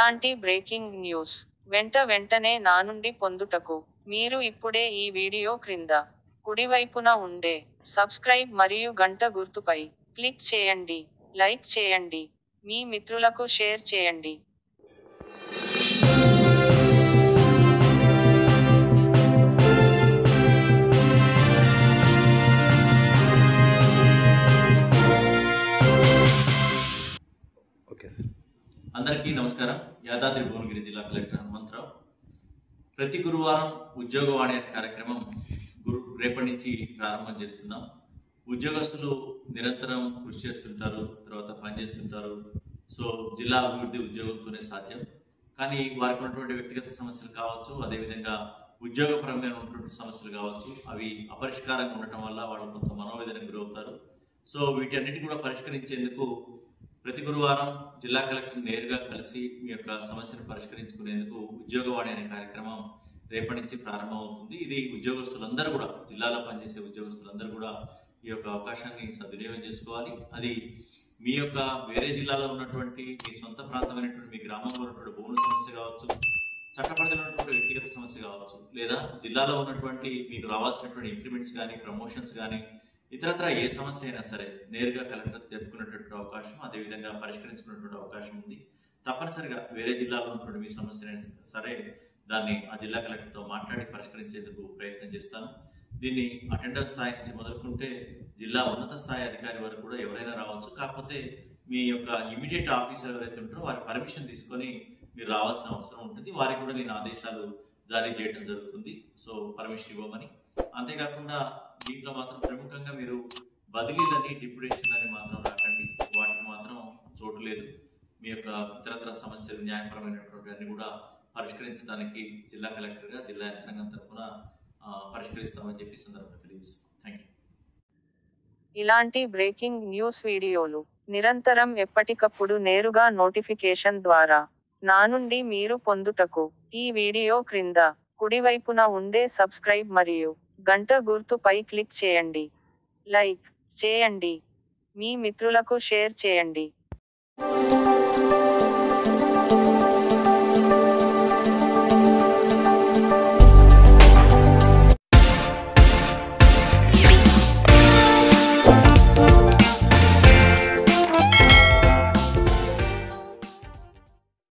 ఇలాంటి breaking news వెంటనే నా నుండి పొందుటకు మీరు ఇప్పుడే ఈ వీడియో క్రింద కుడివైపున ఉండే సబ్స్క్రైబ్ మరియు గంట గుర్తుపై క్లిక్ చేయండి, లైక్ చేయండి, మీ మిత్రులకు షేర్ చేయండి. అందరికీ నమస్కారం. యాదాద్రి భువనగిరి జిల్లా కలెక్టర్ హనుమంతరావు. ప్రతి గురువారం ఉద్యోగవాణి అనే కార్యక్రమం రేపటి నుంచి ప్రారంభం చేస్తున్నాం. ఉద్యోగస్తులు నిరంతరం కృషి చేస్తుంటారు, తర్వాత పనిచేస్తుంటారు. సో జిల్లా అభివృద్ధి ఉద్యోగంతోనే సాధ్యం. కానీ వారికి ఉన్నటువంటి వ్యక్తిగత సమస్యలు కావచ్చు, అదేవిధంగా ఉద్యోగపరమైన ఉన్నటువంటి సమస్యలు కావచ్చు, అవి అపరిష్కారంగా ఉండటం వల్ల వాళ్ళు కొంత మనోవేదనకు గురవుతారు. సో వీటన్నిటి కూడా పరిష్కరించేందుకు ప్రతి గురువారం జిల్లా కలెక్టర్ నేరుగా కలిసి మీ యొక్క సమస్యను పరిష్కరించుకునేందుకు ఉద్యోగవాణి అనే కార్యక్రమం రేపటి నుంచి ప్రారంభం అవుతుంది. ఇది ఉద్యోగస్తులందరూ కూడా, జిల్లాలో పనిచేసే ఉద్యోగస్తులందరూ కూడా ఈ యొక్క అవకాశాన్ని సద్వినియోగం చేసుకోవాలి. అది మీ యొక్క వేరే జిల్లాలో ఉన్నటువంటి మీ సొంత ప్రాంతమైనటువంటి మీ గ్రామంలో ఉన్నటువంటి భూముల సమస్య కావచ్చు, చట్టపరిధిలో ఉన్నటువంటి వ్యక్తిగత సమస్య కావచ్చు, లేదా జిల్లాలో ఉన్నటువంటి మీకు రావాల్సినటువంటి ఇంక్రిమెంట్స్ కానీ, ప్రమోషన్స్ కానీ, ఇతరత్ర ఏ సమస్య అయినా సరే నేరుగా కలెక్టర్ చెప్పుకునేటువంటి అవకాశం, అదేవిధంగా పరిష్కరించుకునేటువంటి అవకాశం ఉంది. తప్పనిసరిగా వేరే జిల్లాలో ఉన్నటువంటి మీ సమస్య సరే దాన్ని ఆ జిల్లా కలెక్టర్తో మాట్లాడి పరిష్కరించేందుకు ప్రయత్నం చేస్తాను. దీన్ని అటెండర్ స్థాయి నుంచి మొదలుకుంటే జిల్లా ఉన్నత స్థాయి అధికారి వరకు కూడా ఎవరైనా రావచ్చు. కాకపోతే మీ యొక్క ఇమీడియట్ ఆఫీసర్ ఎవరైతే ఉంటారో వారి పర్మిషన్ తీసుకొని మీరు రావాల్సిన అవసరం ఉంటుంది. వారికి కూడా నేను ఆదేశాలు జారీ చేయడం జరుగుతుంది. సో పర్మిషన్ ఇవ్వమని. అంతేకాకుండా దీంట్లో మాత్రం ప్రముఖంగా మీరు బదిలీలని, డిప్యుటేషన్లని మాత్రం రాకండి. వాటికి మాత్రం చోటు లేదు. మీ యొక్క ఇతరతర సమస్యలు, న్యాయపరమైనటువంటి అన్ని కూడా పరిష్కరించడానికి జిల్లా కలెక్టర్గా జిల్లా యంత్రాంగం తరఫున పరిష్కరిస్తామని చెప్పి సందర్భంగా తెలియజేస్తాం. Thank you. ఇలాంటి బ్రేకింగ్ న్యూస్ వీడియోలు నిరంతరం ఎప్పటికప్పుడు నేరుగా నోటిఫికేషన్ ద్వారా నా నుండి మీరు పొందుటకు ఈ వీడియో క్రింద కుడివైపున ఉండే సబ్స్క్రైబ్ మరియు గంట గుర్తుపై క్లిక్ చేయండి, లైక్ చేయండి, మీ మిత్రులకు షేర్ చేయండి.